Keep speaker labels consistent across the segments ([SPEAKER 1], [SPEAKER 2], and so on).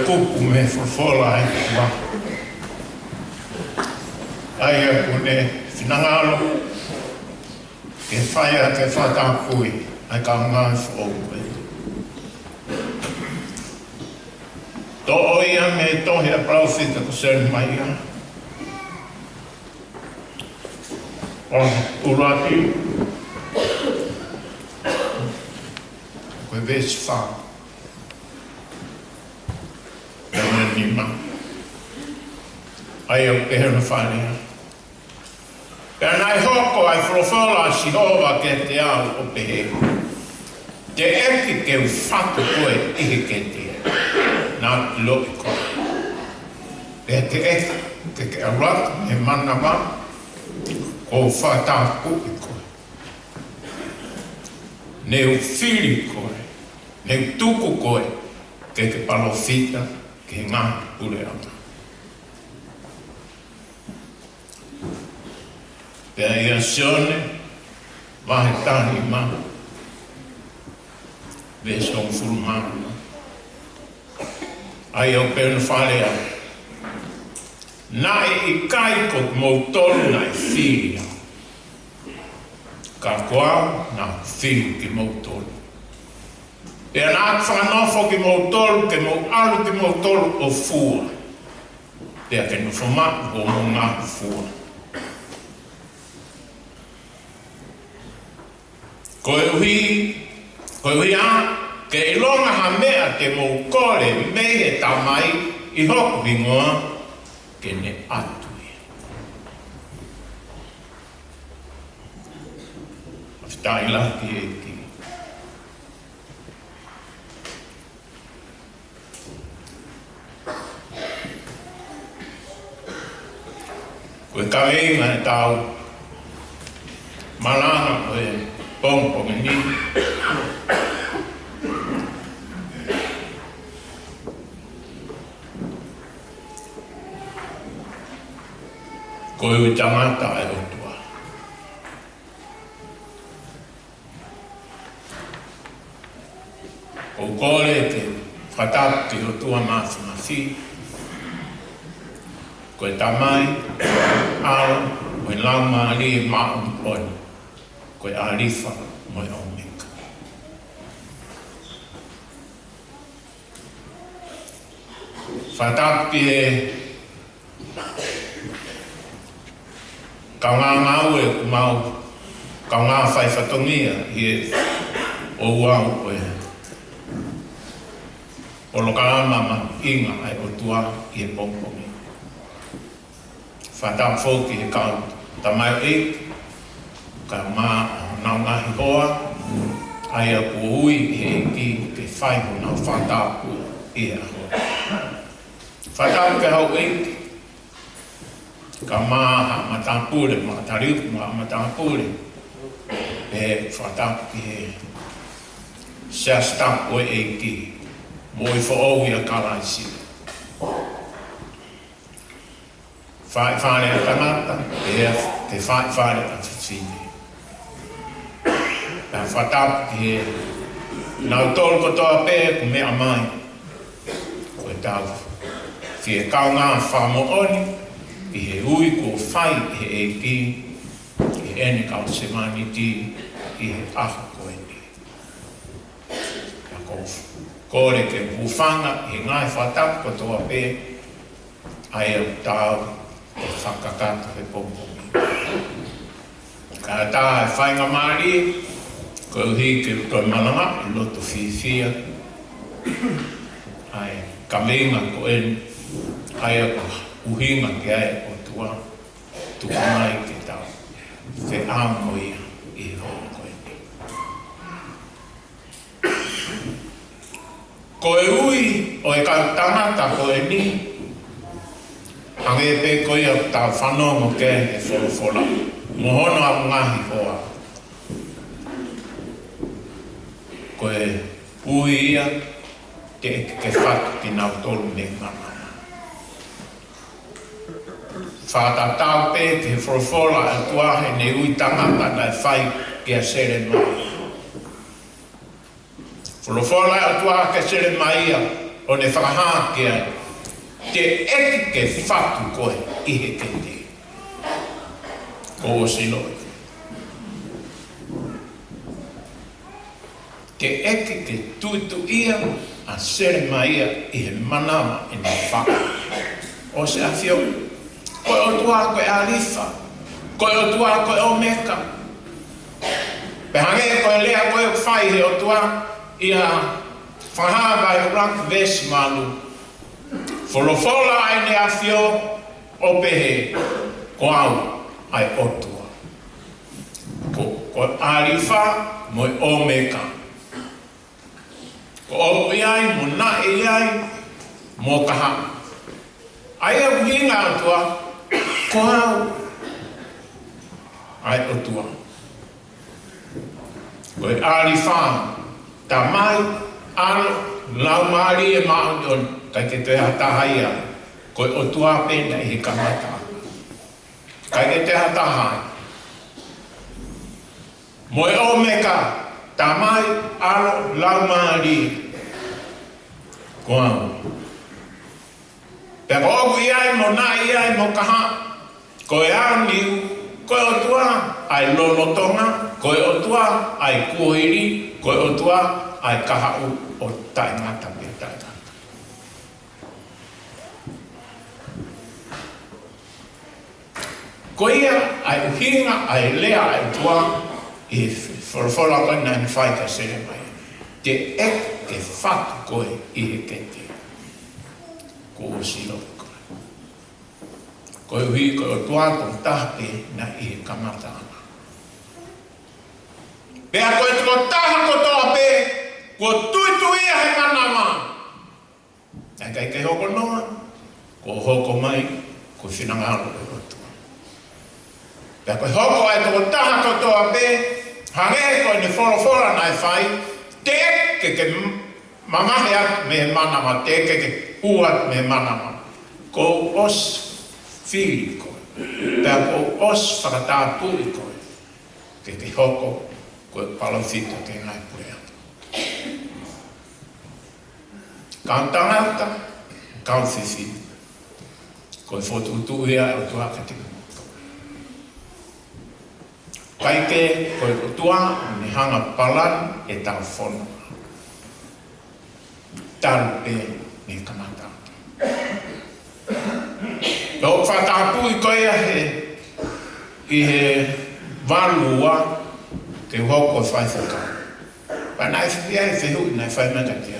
[SPEAKER 1] kupu me whawhora e kua. Aia kune whinangalo ke whaia ke whatakui ai ka ngai whaokwe. Tō oia me tohi a profita ko sen mai ia. O urati koe vesi wha. Pēne nima. Ai au pēhena whanea. Pēna ai hoko ai whorowhola si hova ke te au o pehe. Te eki ke u whatu koe ihe ke te nā ki lopi koe. Pēhe te eki ke ke arata me mana wā ko whata kupi koe. Ne u whiri koe. Ne u tuku koe ke ke palofita ke ngā ure ama. Pea ia sione, wahe tani ma, vese on furumana. Ai au pēna whalea. Nā i kai kot mautolu nā i whiria. Ka koa nā whiri ki mautolu. Pea nā whanofo ki mautolu, ke mau alu ki mautolu o fua. Pea ke nufamatu o mo ngā fua. Koe uhi a, ke ilonga ha mea ke mau kore mehe tamai i hoku hingoa ke ne atui. Aftai laki e ki. Koe kaweinga e tau malanga koe pong ni. Koe ui tangata e otua. O kore te whataki otua mafi. Koe tamai, ao, koe lama li maun koe arifa moi o meka. Whatapi e kaunga ngau e kumau, kaunga whai whatongia i e o uau koe. O lokalama ma inga ai o tua i e pongpongi. Whatap whoki e kau tamai e ka mā nau ngahi hoa, ai a ui he ki ke whaiho nau whatapu i a hoa. Whatapu ke hau eki, ka mā ha matapure, matariuku ma matapure, e whatapu ki he seastapu e eki, mo i whaohi a karaisi. Whaare a tangata, te whaare a whiwhine. Pea whatapu ki he nau tolu kotoa pē ku mea mai. Koe tau whie kau ngā whamooni i he ui ko whai he e ki i he ene kau semani ti i he aha koe ni. Pea kore ke huwhanga he ngai whatapu kotoa pē ai au tau e whakakata he pompomi. Ka tā e whainga maari koe uhi ke toi malanga i loto whiwhia. Ai kaminga ko en ai a uhinga ke ai o tua. Tuka mai ke tau. Te amo ia i hoi koe ni. Koe ui o e ka tangata koe ni. Hange pe koe au tau whanongo ke e wholofola. Mohono au ngahi hoa. Koe ui ia te ke whatu ki nau tolu me ngana. Whata tau pe ke wholofola e tuahe ne ui tangata nai whai kia sere mai. Wholofola e tuahe ke sere mai ia o ne whakaha ke ai. Te eki ke whatu koe i he ke te. Ko o siloi. Te eki ke tuitu ia a sere mai ia i he manama i ne whaka. O se awhio, koe o tua koe a rifa, koe o tua koe o meka. Pe hange koe lea koe o whai he o tua i a whahawa i rank vesi malu. Wholofola ai ne awhio o pehe ko au ai o tua. Ko a rifa moi o meka. Ko o iai mo na iai mo kaha. Ai a kuhinga o tua, ko au ai o tua. Ko e ari wha, ta mai, alo, lau maari e maungon, kai ke te hatahai ai, ko e o tua pena i he kamata. Kai ke te hatahai. Mo e o meka, ta mai, alo, lau maari, ko au. Pe ko ogu iai mo na iai mo kaha, ko e au niu, ko e o tua ai lolotonga, ko e o tua ai kuhiri, ko e o tua ai kahau o taingata me taingata. Ko ia ai uhinga ai lea ai tua i wholofola koe nai whai ka sere mai. Te ek ke whatu koe i he kete. Ko o silo koe. Ko e hui koe o tua kong tahpe na i he kamata ana. Pea koe tuko taha ko toa pe, ko tuituia he manama. Ai kai ke hoko noa, ko hoko mai, ko whinangaro e o tua. Pea koe hoko ai tuko taha ko toa pe, hange koe ne whorofora nai whai, te ke mamahe at me manama, te ke uat me manama. Ko os whiri koe, pea ko os whakatāpui koe, ke hoko, koe palawhito ke ngai pure atu. Kau tangata, kau whiwhi, koe whotutu ia o tua katika. Kai ke koe o tua ni hanga palan e tau whono. Taru e ni kamata. Lō whatapui koe i he walua ke hoko whai whaka. Pa nai whia i whehui nai whai maka tia.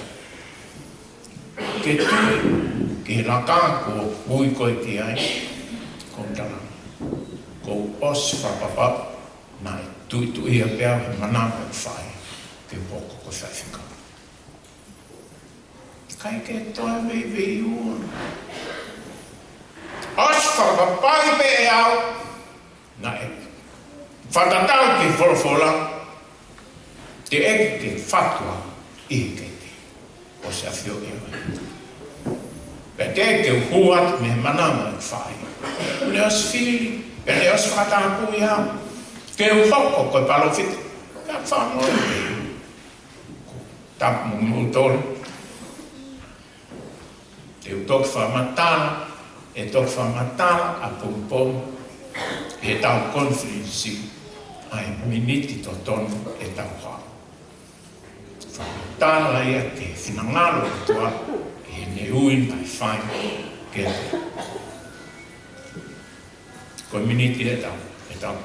[SPEAKER 1] Ke tui, ke raka ko hui koe ki ai, ko tara. Ko os whapapa, nai tui tui a pēo he manama i whai, ke hoko ko whai whaka. Kai ke toa vei vei ua. Os whapapai pe e au, nai whatatau ke wholofola, te eki ke whatua i ke te, o se awhio e wai. Pe te ke huat me manama i whai. Ne os whiri, pe ne os whatapu i au, ke hoko koe palowhite, ka whanua i te. Tapu mutore. Te utok whamatana, e tok whamatana a pompom, e tau conference ai miniti to tonu e tau hao. Whamatana ia ke whinangaro tua e ne uin ai whain ke te. Ko miniti e tau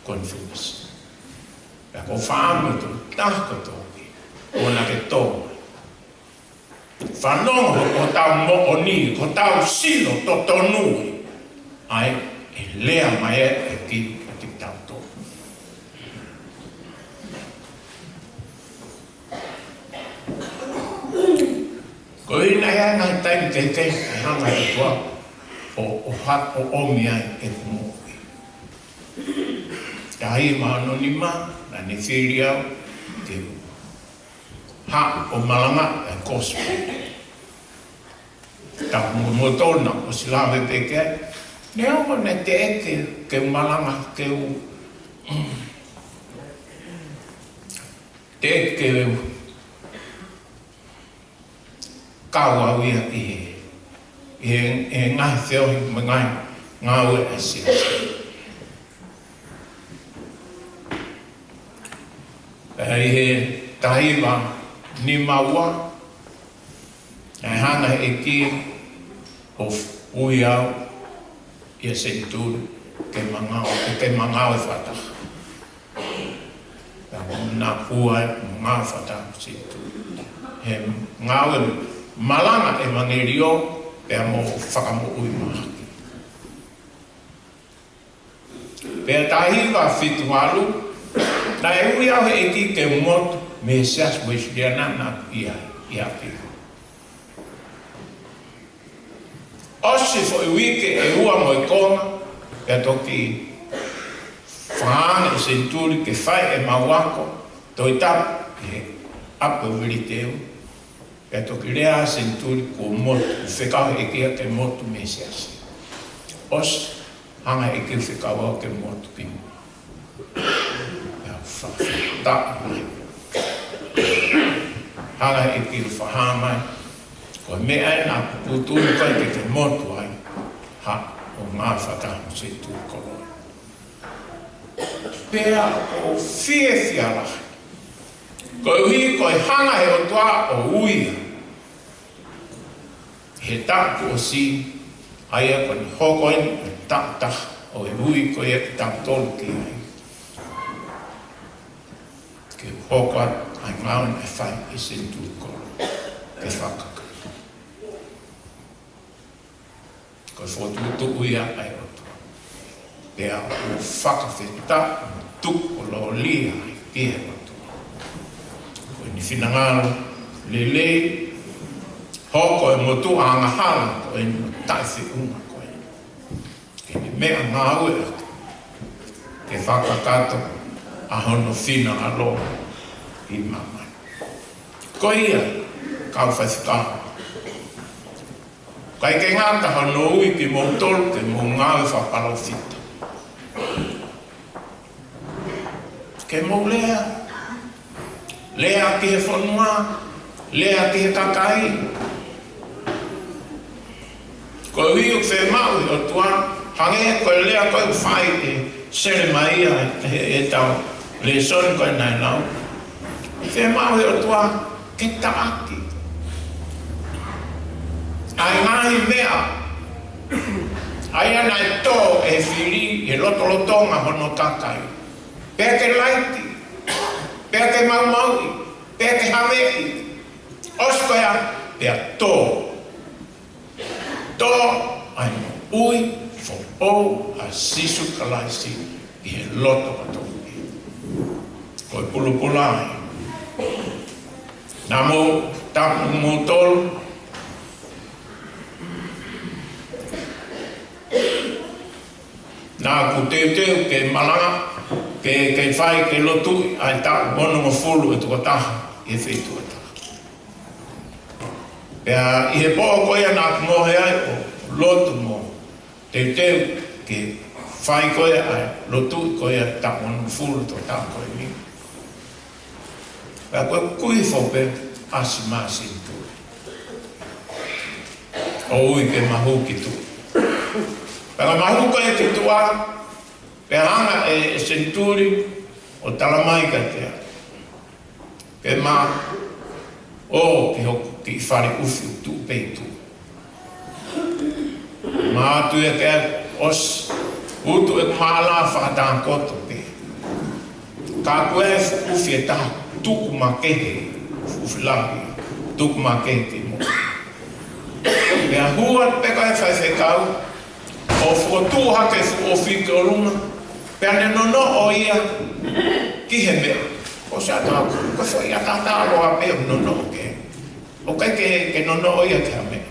[SPEAKER 1] conference. Pea ko whaamu tu tako toki, ona ke tō. Whanongo ko tau mo o ni, ko tau sino to tonui. Ai, e lea mai e ki tau tō. Ko ina ia ngai taimi kei e hanga e tua o hat o omi ai e kumoi. Te hai ma anonima, na ne whiri au, te ha o malanga e cosplay. Ta mo tona o silave peke. Ne o ne te eke ke malanga ke u te eke kaua ia e ngai theo ngai ngau e sia. He taiwa ni maua e hana e ki o ui au ia Senturi ke mangau e whataha. Nā pua e ngā whataha Senturi. He ngau e malanga e mangerio pea mo whakamo ui mahaki. Pea tahiwa whitu alu, na e ui au e ki ke motu me seas weishiana na ia pia. Osi fo i wike e ua mo i konga, pea toki whaanga e Senturi ke whai e mauako, toi tapu e apu wiri teo, pea toki rea Senturi ko motu, whekau e kia ke motu me seas. Osi, hanga e kia whekau ke motu ki mo. Pea whakata mai. Hanga e kia whahamai, ko mea e nā puturi kai ke te motu ai, ha o ngā whakamu Senturi koroi. Pea o whia lahi. Ko ui ko hanga he o toa o uia. He tapu o si, aia ko ni hoko ni o tata o e ui ko e tapu tolu ki ai. Ke hoko ai ngau ni whai e Senturi koroi. Ke whakaka. Ko whotutu uia ai o toa. Pea o whakawheta tuku o lo lia ai kia o toa. Ko ni whinangalo lelei hoko e motu a ngahala ko e ni taiwhi unga ko e. Ke ni mea ngā ue ake. Ke whakakato a hono whina alo i mamai. Ko ia kau whaithikaha. Kai ke ngata hono ui ki mō tolu ke mō ngāu whapalo whita. Ke mō lea. Lea ki he whanua. Lea ki he kakai. Ko hui o whe mau o tua. Hange koe lea koe whai e sere mai e tau. Le son koe nai lau. Whe mau o tua ke taaki. Ai ngahi mea, ai anai tō e whiri e lotolotonga hono kakai. Pea ke laiti, pea ke maumaui, pea ke haweki. Oskoia, pea tō. Tō ai ui fo ou a sisu kalaisi i he loto atongi. Koe pulupula ai. Namo tapu mō tolu, nā ku teu ke malanga, ke whai ke lotu, ai tā mono mo fulu e tuka taha, e whi tuka taha. Pea i he pō koia nā ku mohe ai o lotu mo, teu ke whai koia ai lotu koia tā mono mo fulu tuka taha koe mi. Pea koe kui whope asi māsi tu. O ui ke mahu ki tu. Pega mahu koe te tua, pe hanga e Senturi o talamai ka tea. Pe ma o ki hoku ki whare uwhi o tu peitu. Ma atu e ke os, utu e kumala whakatang koto pe. Ka koe uwhi e taha tuku ma kehe, uwhi lahi, tuku ma kehe te mo. Pea hua peka e whaiwhekau, o whakotū hake o whike o runga, pea ne nono o ia ki he mea. O sea tā, ko so ia tā roa pe o nono o ke. O kai ke nono o ia te mea.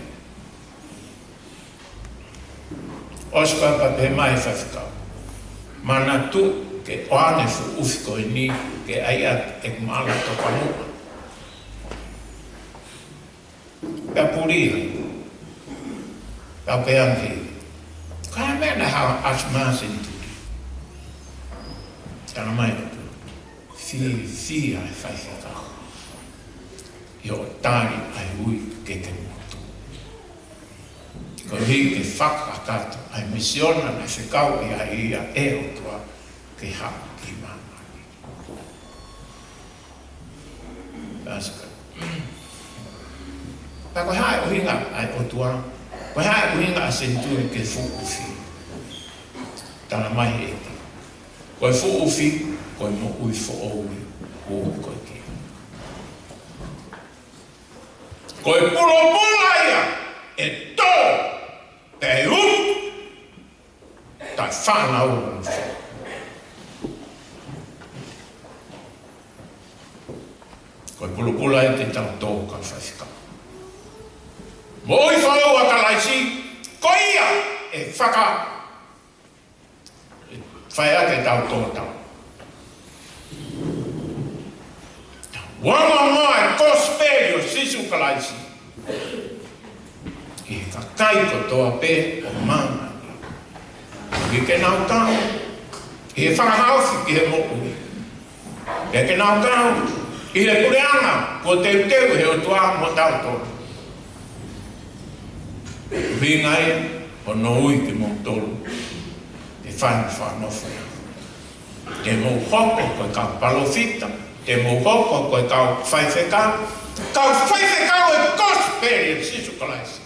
[SPEAKER 1] O ska pa pe mai whawhikau. Mana tu ke oane fu uwhiko i ni ke aia e kumala to panua. Pea puria. Pea pe anki. Kaya mea na hawa asma Senturi. Tana mai kato. Fia ai whaiwhaka. I o tāri ai ui ke te mua. ko hi ke whakakato ai misiona na se kau ia e o tua ke ha ki mama. Asaka. Ta ko hai o hinga ai o tua. Ko hai o hinga asentu ke fu ufi. Tana mai e. Ko fu ufi ko mo ui fo o ko ki. Ko pulo ia e to te u ta whana o ko pulo ia te tau tō ka whawhika. Mo i whanau a kalaisi, ko ia e whaka whaia te tau tō tau. Wanga mai kosperio sisu kalaisi. Ki ka kai ko toa pe o mama. Ki ke nau tau. Ki he whakahausi ki he moku. Ki ke nau tau. Ki he kureanga ko teu he o tua mo tau tō. Ringai o noui ki mo tolu. Te whanofia. Te mo hoko ko ka palofita. Te mo hoko ko kau whaiwhekau. Kau whaiwhekau e kosperi e sisu kalaisi.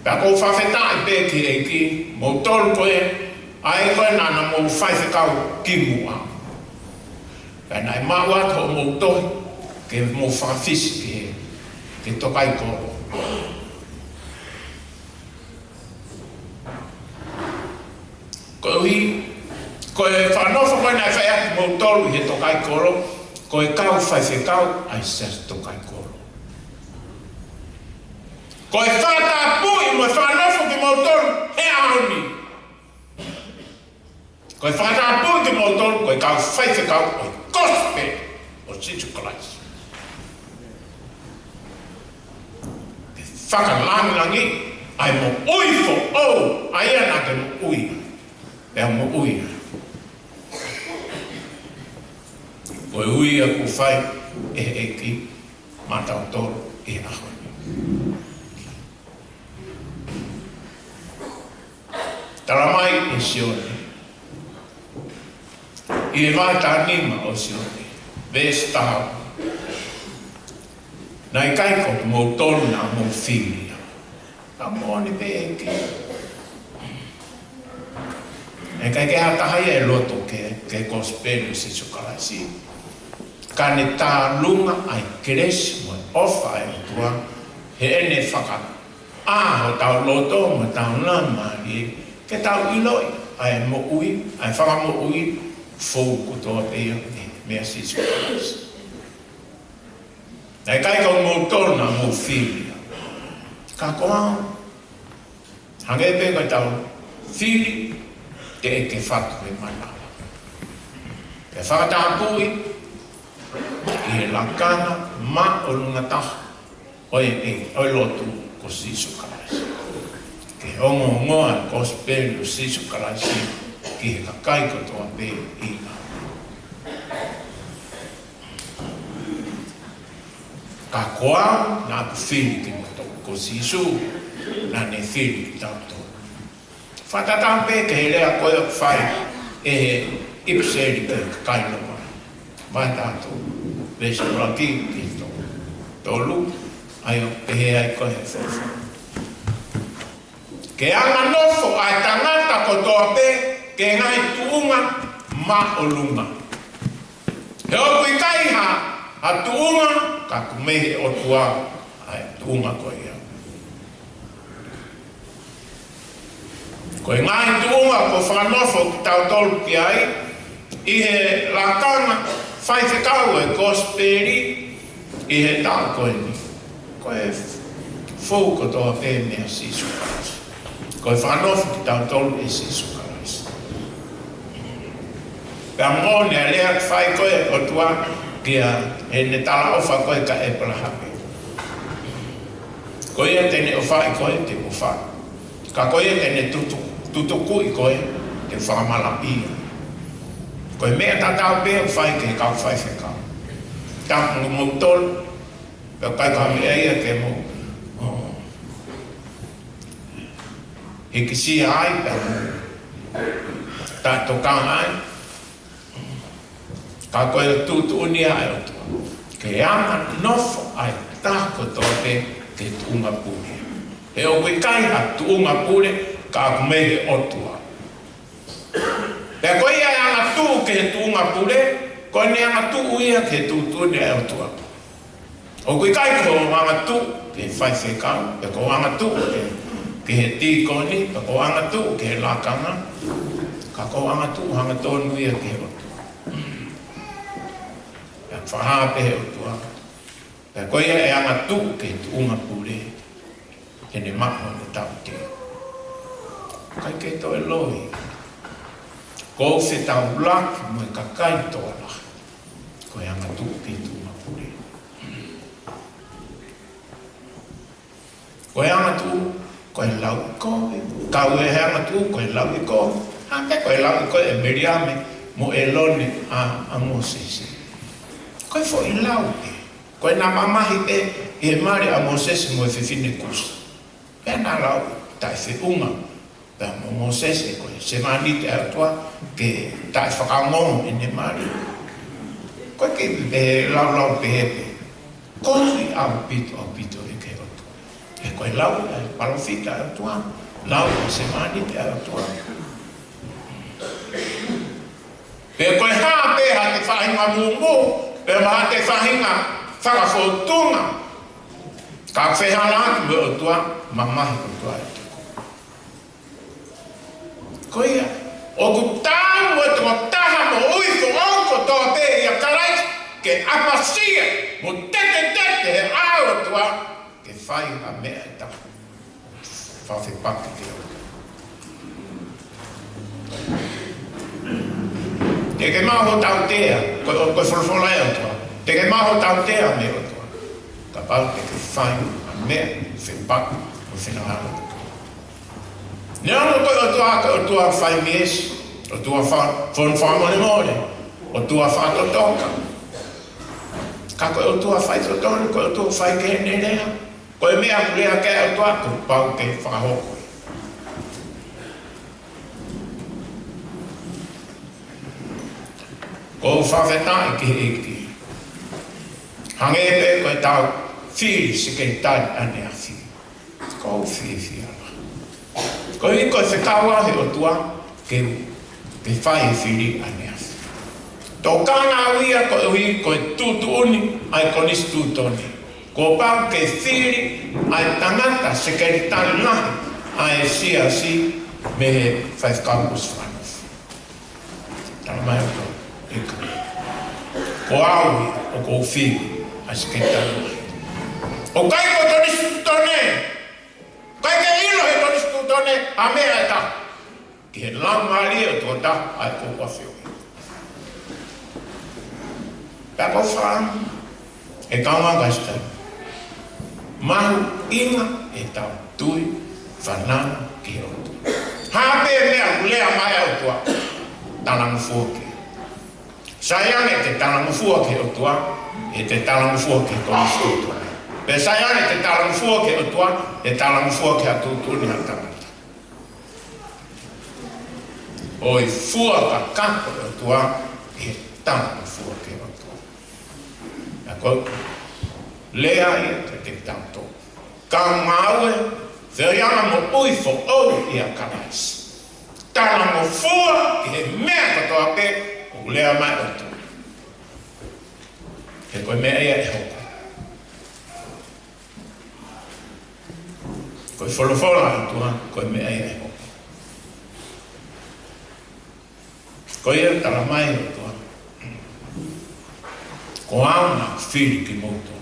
[SPEAKER 1] Pea kou whawhetai pe ki e ki, mo tolu koe, ai koe nana mo whaiwhekau ki mua. Pea nai maua to mo toi, ke mo whawhisi ke tokai koro. Koe whanofo koe nai whaiaki mo tolu he tokai koro, koe kau whaiwhekau ai ses tokai koro. Koe whata pui mo whanofo ki mo tolu he aoni. Koe whata pui ki mo tolu, koe kau whaiwhekau o kospe o situ kalaisi. Ke whakalangilangi ai mo uifo o, ai ana ke mo ui. Pea mo ui. Koe ui a ku whai e ki matau tolu e ahoni. Taramai e sione. I e vai ta nima o sione. Ves tau. Nai kai ko mo tolu na mo filia. A moni pe e ki. E kai ke hatahai e loto ke kospelu si sukalaisi. Kane tā lunga ai kresi mo ofa e tua he ene whaka. Ho tau loto mo tau lama i ke tau iloi. Ai mo ui, ai whaka mo ui fou kutoa peo e mea si sukalaisi. Ai kai kau mo tona mo filia. Ka koa hange pe kai tau fili te e ke whatu e mana. Ke whakatapui i he lakana ma o lunga taha oi lotu ko sisu kalaisi. Ke ongo ngoa ko spelu sisu kalaisi ki he kakai ko toa pe ina. Ka koa na ku fili ki moto ko sisu na ne fili ki tauto. Whatatampe ke he lea koe o whai e he ipseri ke kakai no mana. Mai tātou. Vese raki ki tolu, ai o pehe ai koe whewha. Ke anga nofo ai tangata ko toa pe, ke ngai tuunga ma o lunga. He o kui kaiha a tuunga, ka kumehe o tua ai tuunga koe ia. Koe ngai tuunga ko whanofo ki tau tolu ki ai, i he lakana whai whekau e kosperi i he tā koe ni. Koe fou ko toa pe mea sisu kalaisi. Koe whanofu ki tau tolu e sisu kalaisi. Pea mōne a lea whai koe o tua kia he ne tala ofa koe ka e palahape. Koe e tene o whai koe te mo whai. Ka koe e tene tutuku i koe te whamalapia. Koe mea tatau pe o whai ke kau whai whekau. Tapu mo tolu, Pea kai ka mea ia ke mo. Hiki si ai pea mo. Tato kanga ai. Ka koe tutu uni ai o tua. Ke ama nofo ai tako tō te ke tuunga pule. E o koe kai ha tuunga pule ka kumehe o tua. Pea koe ia anga tu ke tuunga pule, koe ni anga tu uia ke tutu uni ai o tua. O koe kai ko anga tu ke whai whekau, pe ko anga tu ke he tīkoni, pe ko anga tu ke he lakanga, ka ko anga tu hanga tōnu ia ke he o tua. Whaha pehe o tua. Pea koe ia e anga tu ke tuunga pule. E ne maho ne tau te. Kai ke to e loi. Ko se tau laki mo e kakai toa la. Koe anga tu ke tuunga pule. Koe anga tu, koe lau i koe. Kau e he anga tu, koe lau i koe. Hake koe lau i koe e meriame mo e lone a Mosese. Koe fo i lau e. Koe nā mamahi e he mare a Mosese mo e whiwhine kusa. Pea nā lau tai whiunga. Pea mo Mosese koe se manite au toa ke tai whakangongo e ne mare. Koe ke pe lau pehepe. Koe au pito e ke o toa. E koe lau e palofita au toa. Lau se manite au toa. Pea koe haa pe ha te whahinga mungu. Pea maha te whahinga whakafotunga. Ka whehala atu me o tua, mamahi o tua e te ko. Ko ia, o ku tāu e tō taha mo uifo onko tō te ia karai, ke apasia mo tete he ao o tua, ke whai a mea e taha. Whawhi paki ke o. Te ke maho tau tea, koe wholawholai o tua. Te ke maho tau tea me o tua. Ka pau te ke whai a mea, whepaku o whenahara. Nea no koe o tua whai mies, o tua whanwhamone more, o tua whatotoka. Ka koe o tua whai totone, koe o tua whai ke nerea. Koe mea kulea ke o tua, ko pau ke whahoko. Ko whawhetai ki eki. Hangepe koe tau whiri se ke tai ane a whi. Ko whiri ala. Ko i koe whekaua he o tua ke whai whiri ane a whi. Tō kāna uia koe hui koe tūtu uni ai konis tūtoni. Ko pau ke whiri ai tangata se ke tani nahi ai si me he whaifkaupus whanau. Tana mai o koe. Ko aui o ko whiri a sketanu. O kai ko toni stutone. Kai ke ino he toni stutone a mea e ta. Ki he lamari o tō ta ai ko whawhioi. Pea ko whaan e kaunga gasta. Mahu inga e tau tui whanana ki o tu. Hape mea lea mai au tua. Tanang fuoki. Sayane te talamufua ke o tua, e te talamufua ke konis o tua. Pe sayane te talamufua ke o tua, e talamufua ke atutuni a tamata. Oi fua ka kako o tua, e talamufua ke o tua. Ako, lea ia te tanto. Ka maue, whianga mo uifo ou ia kalais. Talamufua ke mea katoa pe, o lea mai o tu. E koe mea ia e hoko. Koe wholawhola o tua, koe mea ia e hoko. Koe ia tala mai o tua. Ko auna whiri ki moutou.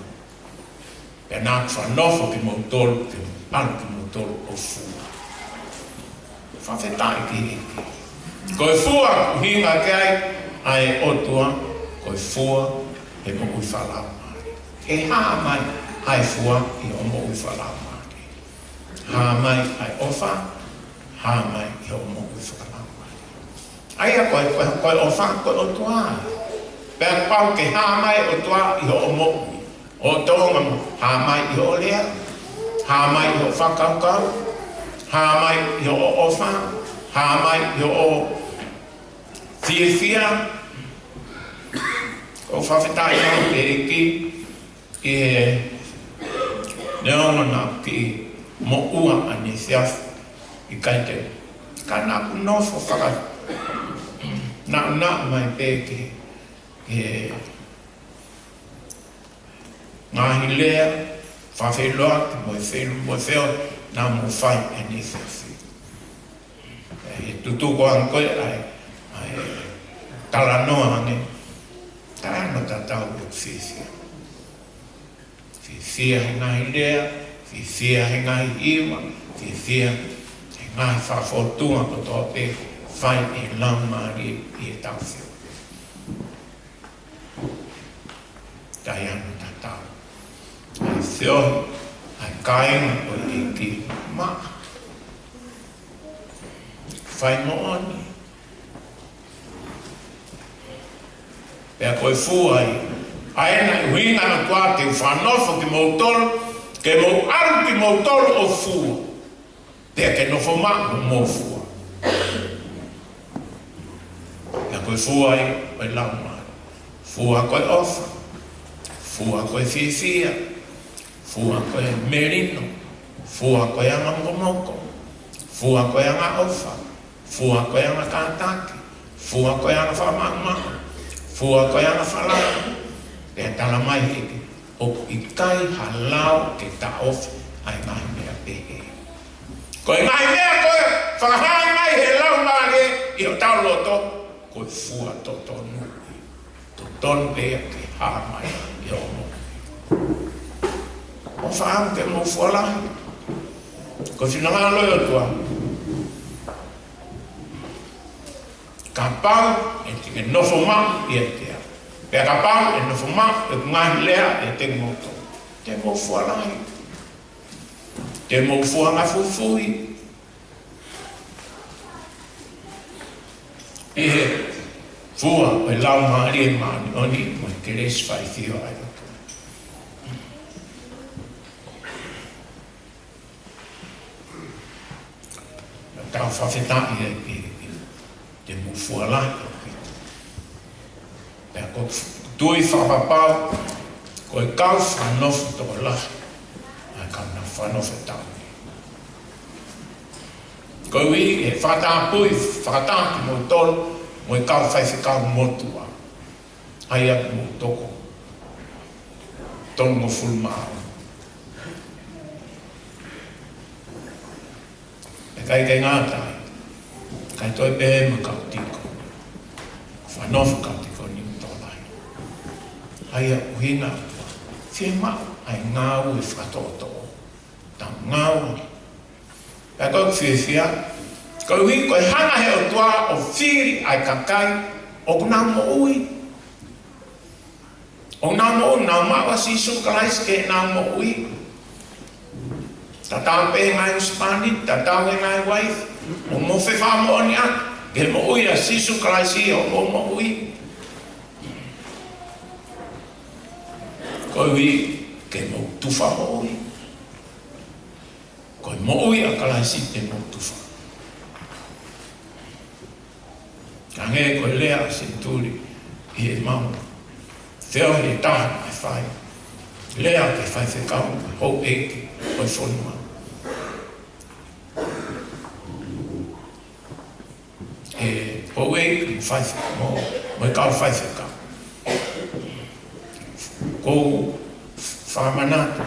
[SPEAKER 1] Pea nāk whanofo ki moutou, ki anu ki moutou o fua. Whawhetai ki eki. Koe fua hinga kai, ai o tua, koe fua, e mo ui whalau maari. E haa mai, ai fua, i o mo ui whalau maari. Haa mai, ai ofa, haa mai, i o mo ui whalau maari. Aia koe ofa, koe o tua. Pea pau ke haa mai o tua, i o mo ui. O tonga mo, ha mai i o lea, ha mai i o whakaukau, ha mai i o ofa, ha mai i o fia, o whawhetai au e eki, e neonga nā ki mo ua ani thiaf i kaite. Ka nā ku nofo whaka, nā mai pēke, e ngahi lea, whawheloa ki mo whio, nā mo whai ani thiafi. E tutu ko ang koe ai tala noa ane, tāno tatau o whiwhia. Whiwhia he ngahi lea, whiwhia he ngahi iwa, whiwhia he ngahi whawhotunga ko tō pe whai e laumari i e tauwhio. Tai anu tatau. Ai whiohi, ai kāinga o i ki maa. Whai mooni. Pea koe fuai, aena i huinga na kua te whanofo ki mautoro, ke mau aru ki mautoro o fua. Pea ke nofo maa o mō fua. Pea koe fuai, koe laumari. Fua koe ofa, fua koe whiwhia, fua koe merino, fua koe anga monoko, fua koe anga ofa, fua koe anga kātaki, fua koe anga whamamama. Fua koe anga whalana, e tala mai heke, o i kai halau ke ta ofi ai ngai mea pehe. Koe ngai mea koe, whakahai mai he lau mare, i o tau loto, koe fua to tonu. To tonu pea ke haa mai i o mo. O whaam ke mo fua lahi. Koe whinanga loi o tua. Ka pau e tike nofo ma i e tea. Pea ka pau e nofo ma e ngahi lea e te moto. Te mo fua lahi. Te mo fua ngā fufui. E he fua e lau maari e maani oni mo e ke resi whai thio ai roto. Tau whawhetai e ke te mo fua lahi. Pea ko tui whapapau, ko e kau whanofu tō lahi. Ai kau na whanofu tau. Ko ui e whatāpui, whakatāki mo tolu, mo e kau whaiwhikau motua. Ai aku mo toko. Tongo fulmao. E kai ngātai. Kai toi pēma kau tiko. Whanofu kau tiko ni mtolai. Ai a uhina ua. Whie mau ai ngāu e whatoto. Tau ngāu. Pea kau whiwhia. Kau hui koe hanga he o tua o whiri ai kakai. O kuna mo ui. O nā mo ui. Nā maua sisu kalais ke nā mo ui. Tatau pe ngai uspani. Tatau e ngai waif. O mo whewha mo oni a, ke mo ui a sisu kraisi o mo ui. Koe ui, ke mo tuwha mo ui. Koe mo ui a kraisi ke mo tuwha. Ka nge koe lea se turi i e mau. Whio he taha mai whai. Lea ke whai whekau, hou eke, koe whonua. E hou eke, mo e kau whai whekau. Kou whamanata.